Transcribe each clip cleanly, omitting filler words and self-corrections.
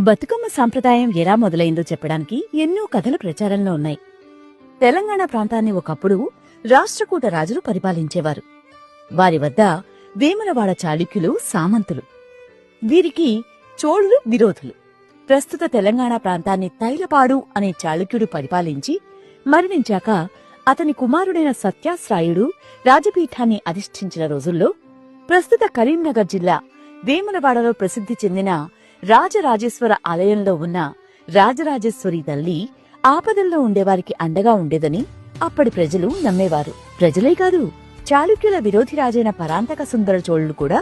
బతుకమ్మ సాంప్రదాయం ఎలా మొదలైందో చెప్పడానికి ఎన్నో కథలు ప్రచారంలో ఉన్నాయి. తెలంగాణ ప్రాంతాన్ని ఒకప్పుడు రాష్ట్రకూట రాజులు పరిపాలించేవారు. వారి వద్ద వేములవాడ చాళుక్యులు సామంతులు. వీరికి చోళులు విరోధులు. ప్రస్తుత తెలంగాణ ప్రాంతాన్ని తైలపాడు అనే చాళుక్యుడు పరిపాలించి మరణించాక అతని కుమారుడైన సత్యాశ్రాయుడు రాజపీఠాన్ని అధిష్ఠించిన రోజుల్లో ప్రస్తుత కరీంనగర్ జిల్లా వేములవాడలో ప్రసిద్ధి చెందిన రాజరాజేశ్వర ఆలయంలో ఉన్న రాజరాజేశ్వరి తల్లి ఆపదల్లో ఉండేవారికి అండగా ఉండేదని అప్పటి ప్రజలు నమ్మేవారు. ప్రజలే కాదు, చాళుక్యుల విరోధి రాజైన పరాంతక సుందర చోళుడు కూడా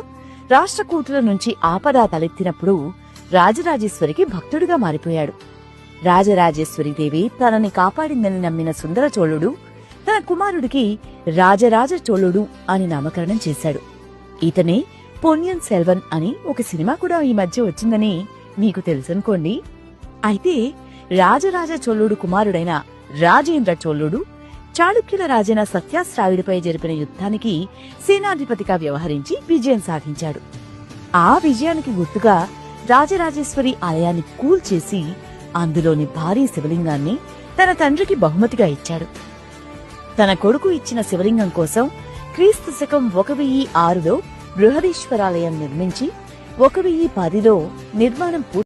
రాష్ట్రకూటుల నుంచి ఆపద తలెత్తినప్పుడు రాజరాజేశ్వరికి భక్తుడిగా మారిపోయాడు. రాజరాజేశ్వరీదేవి తనని కాపాడిందని నమ్మిన సుందర చోళుడు తన కుమారుడికి రాజరాజ చోళుడు అని నామకరణం చేశాడు. ఇతనే పొన్నియిన్ సెల్వన్ అని ఒక సినిమా కూడా ఈ మధ్య వచ్చిందని మీకు తెలుసనుకోండి. అయితే రాజరాజ చోళుడు కుమారుడైన రాజేంద్ర చోళుడు చాళుక్యుల రాజైన సత్యాశ్రాయుడిపై జరిపిన యుద్ధానికి సేనాధిపతిగా వ్యవహరించి విజయం సాధించాడు. ఆ విజయానికి గుర్తుగా రాజరాజేశ్వరి ఆలయాన్ని కూల్చేసి అందులోని భారీ శివలింగాన్ని తన తండ్రికి బహుమతిగా ఇచ్చాడు. తన కొడుకు ఇచ్చిన శివలింగం కోసం క్రీస్తు శకం 1006లో బృహదీశ్వరాలయం నిర్మించి 1010లో నిర్మాణం